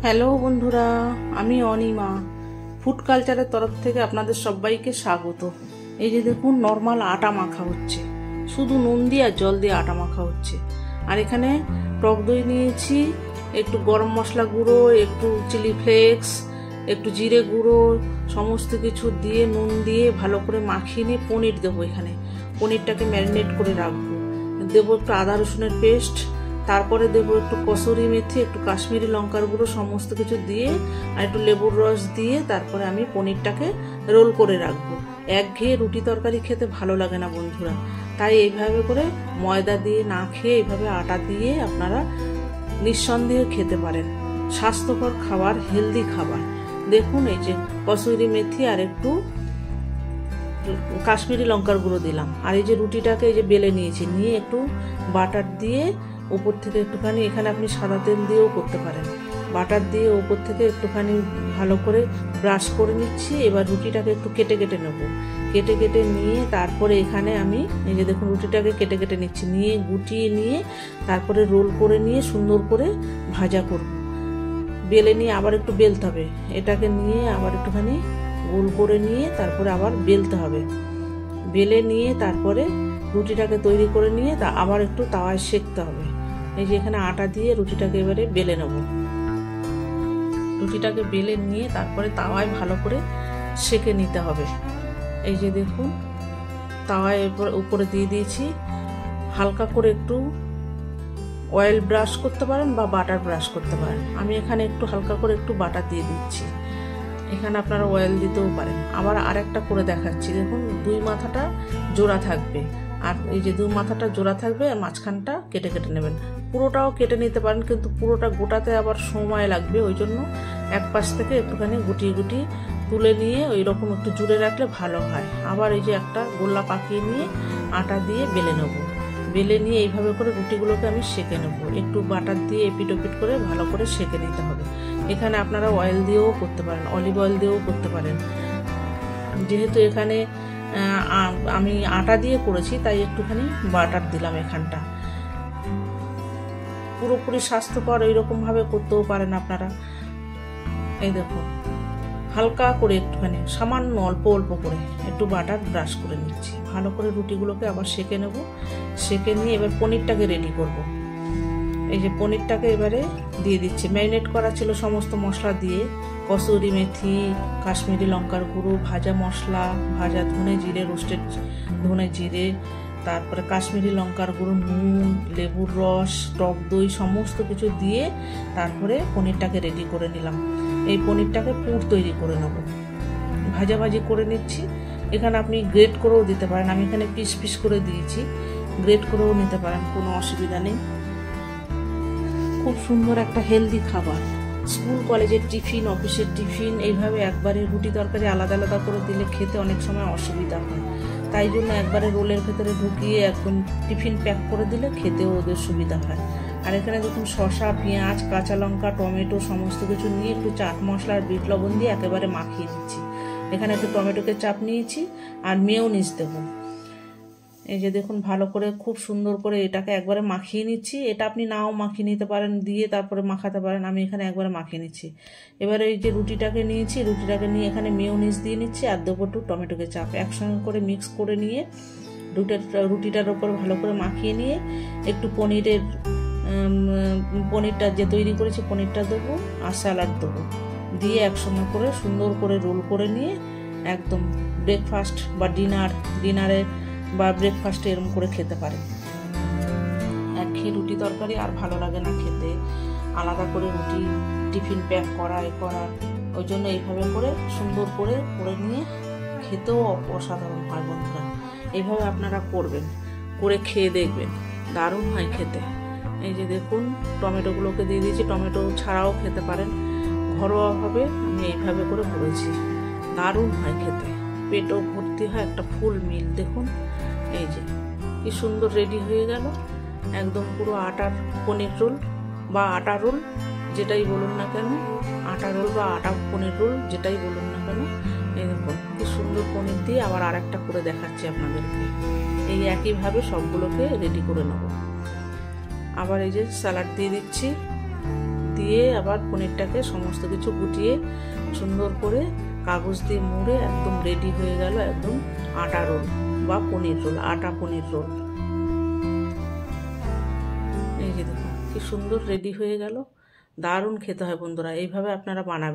Hello বন্ধুরা, আমি Anima food কালচারের তরফ থেকে আপনাদের সবাইকে স্বাগত। এই যে দেখুন, নর্মাল আটা মাখা হচ্ছে, শুধু নুন দিয়ে আর জল দিয়ে আটা মাখা হচ্ছে। আর এখানে টক দই নিয়েছি, একটু গরম মশলা গুঁড়ো, একটু চিলি ফ্লেক্স, একটু জিরে গুঁড়ো, সমস্ত কিছু দিয়ে নুন দিয়ে ভালো করে মাখিয়ে নিয়ে পনির দেবো। এখানে পনিরটাকে ম্যারিনেট করে রাখবো। দেবো একটু আদা রসুনের পেস্ট, তারপরে দেবো একটু কসুরি মেথি, একটু কাশ্মীরি লঙ্কার গুঁড়ো, সমস্ত কিছু দিয়ে আর একটু লেবুর রস দিয়ে তারপরে আমি পনিরটাকে রোল করে রাখবো। একঘেয়ে রুটি তরকারি খেতে ভালো লাগে না বন্ধুরা, তাই এইভাবে করে ময়দা দিয়ে না খেয়ে এইভাবে আটা দিয়ে আপনারা নিঃসন্দেহে খেতে পারেন। স্বাস্থ্যকর খাবার, হেলদি খাবার। দেখুন, এই যে কসুরি মেথি আর একটু কাশ্মীরি লঙ্কার গুঁড়ো দিলাম। আর এই যে রুটিটাকে এই যে বেলে নিয়েছি, নিয়ে একটু বাটার দিয়ে উপর থেকে একটুখানি, এখানে আপনি সাদা তেল দিয়েও করতে পারেন, বাটার দিয়ে উপর থেকে একটুখানি ভালো করে ব্রাশ করে নিচ্ছি। এবার রুটিটাকে একটু কেটে কেটে নেব, কেটে কেটে নিয়ে তারপরে এখানে আমি এই যে দেখুন রুটিটাকে কেটে কেটে নিচ্ছি, নিয়ে গুটিয়ে নিয়ে তারপরে রোল করে নিয়ে সুন্দর করে ভাজা করব। বেলে নিয়ে আবার একটু বেলতে হবে, এটাকে নিয়ে আবার একটুখানি গোল করে নিয়ে তারপরে আবার বেলতে হবে। বেলে নিয়ে তারপরে রুটিটাকে তৈরি করে নিয়ে তা আবার একটু তাওয়ায় সেঁকতে হবে। এই যে এখানে আটা দিয়ে রুটিটাকে এবারে বেলে নেব। রুটিটাকে বেলে নিয়ে তারপরে তাওয়ায় ভালো করে সেঁকে নিতে হবে। এই যে দেখুন, তাওয়ায় উপরে দিয়ে দিয়েছি। হালকা করে একটু অয়েল ব্রাশ করতে পারেন বা বাটার ব্রাশ করতে পারেন। আমি এখানে একটু হালকা করে একটু বাটার দিয়ে দিচ্ছি, এখানে আপনারা অয়েল দিতেও পারেন। আবার আরেকটা করে দেখাচ্ছি, দেখুন দুই মাথাটা জোড়া থাকবে, আর এই যে দুই মাথাটা জোড়া থাকবে আর মাঝখানটা কেটে কেটে নেবেন। পুরোটাও কেটে নিতে পারেন, কিন্তু পুরোটা গোটাতে আবার সময় লাগবে, ওই জন্য এক পাশ থেকে একটুখানি গুটিয়ে গুটিয়ে তুলে নিয়ে ওই রকম একটু জুড়ে রাখলে ভালো হয়। আবার এই যে একটা গোল্লা পাকিয়ে নিয়ে আটা দিয়ে বেলে নেব। বেলে নিয়ে এইভাবে করে রুটিগুলোকে আমি সেঁকে নেব। একটু বাটার দিয়ে এপিট ওপিট করে ভালো করে সেঁকে নিতে হবে। এখানে আপনারা অয়েল দিয়েও করতে পারেন, অলিভ অয়েল দিয়েও করতে পারেন। যেহেতু এখানে আমি আটা দিয়ে করেছি তাই একটুখানি বাটার দিলাম এখানটা। পুরোপুরি স্বাস্থ্যকর এইরকমভাবে করতেও পারেন আপনারা। এই দেখুন, হালকা করে একটুখানি সামান্য অল্প অল্প করে একটু বাটার ব্রাশ করে নিচ্ছি। ভালো করে রুটিগুলোকে আবার সেঁকে নেব। সেঁকে নিয়ে এবার পনিরটাকে রেডি করব। এই যে পনিরটাকে এবারে দিয়ে দিচ্ছি। ম্যারিনেট করা ছিল সমস্ত মশলা দিয়ে, কসুরি মেথি, কাশ্মীরি লঙ্কার গুঁড়ো, ভাজা মশলা, ভাজা ধনে জিরে, রোস্টেড ধনে জিরে, তারপরে কাশ্মীরি লঙ্কার গুঁড়ো, নুন, লেবুর রস, টক দই, সমস্ত কিছু দিয়ে তারপরে পনিরটাকে রেডি করে নিলাম। এই পনিরটাকে পুর তৈরি করে নেব, ভাজাভাজি করে নিচ্ছি। এখানে আপনি গ্রেট করেও দিতে পারেন, আমি এখানে পিস পিস করে দিয়েছি, গ্রেট করেও নিতে পারেন, কোনো অসুবিধা নেই। খুব সুন্দর একটা হেলদি খাবার। স্কুল কলেজের টিফিন, অফিসের টিফিন, এইভাবে একবারে রুটি তরকারি আলাদা আলাদা করে দিলে খেতে অনেক সময় অসুবিধা হয়, তাই জন্য একবারে রোলের ভেতরে ঢুকিয়ে একদম টিফিন প্যাক করে দিলে খেতেও ওদের সুবিধা হয়। আর এখানে দেখুন শসা, পেঁয়াজ, কাঁচা লঙ্কা, টমেটো সমস্ত কিছু নিয়ে একটু চাট মশলা আর বিট লবণ দিয়ে একেবারে মাখিয়ে নিচ্ছি। এখানে একটু টমেটোকে চাপ নিয়েছি আর মেয়োনিজ দেবো। এই যে দেখুন, ভালো করে খুব সুন্দর করে এটাকে একবারে মাখিয়ে নিচ্ছি। এটা আপনি নাও মাখিয়ে নিতে পারেন, দিয়ে তারপরে মাখাতে পারেন, আমি এখানে একবারে মাখিয়ে নিচ্ছি। এবারে এই যে রুটিটাকে নিয়েছি, রুটিটাকে নিয়ে এখানে মেয়োনিজ দিয়ে নিচ্ছি আর দেবো একটু টমেটোকে চাপ, একসঙ্গে করে মিক্স করে নিয়ে রুটিটার ওপর ভালো করে মাখিয়ে নিয়ে একটু পনিরটা যে তৈরি করেছি পনিরটা দেবো আর স্যালাড দেবো, দিয়ে একসঙ্গে করে সুন্দর করে রোল করে নিয়ে একদম ব্রেকফাস্ট বা ডিনারে বা ব্রেকফাস্টে এরকম করে খেতে পারে। একঘেয়ে রুটি তরকারি আর ভালো লাগে না খেতে, আলাদা করে রুটি টিফিন প্যাক করা ওই জন্য এইভাবে করে সুন্দর করে করে নিয়ে খেতেও অসাধারণ হয় বন্ধুরা। এইভাবে আপনারা করবেন, করে খেয়ে দেখবেন, দারুণ হয় খেতে। এই যে দেখুন, টমেটোগুলোকে দিয়ে দিয়েছি, টমেটো ছাড়াও খেতে পারেন, ঘরোয়াভাবে আমি এইভাবে করে করেছি, দারুণ হয় খেতে, পেটও ভর্তি হয়, একটা ফুল মিল। দেখুন এই যে কি সুন্দর রেডি হয়ে গেল, একদম পুরো আটার পনির রোল বা আটা রোল যেটাই বলুন না কেন, আটা রোল বা আটা পনির রোল যেটাই বলুন না কেন। এই দেখুন কি সুন্দর পনির দিয়ে আবার আরেকটা করে দেখাচ্ছি আপনাদেরকে। এই একইভাবে সবগুলোকে রেডি করে নেব। আবার এই যে স্যালাড দিয়ে দিচ্ছি, দিয়ে ধুয়ে আবার পনিরটাকে সমস্ত কিছু গুটিয়ে সুন্দর করে কাগজ দিয়ে মুড়ে একদম রেডি হয়ে গেল একদম আটা রোল বা পনির রোল, আটা পনির রোল। এই যে দেখুন কি সুন্দর রেডি হয়ে গেল, দারুণ খেতে হয় বন্ধুরা, এইভাবে আপনারা বানাবেন।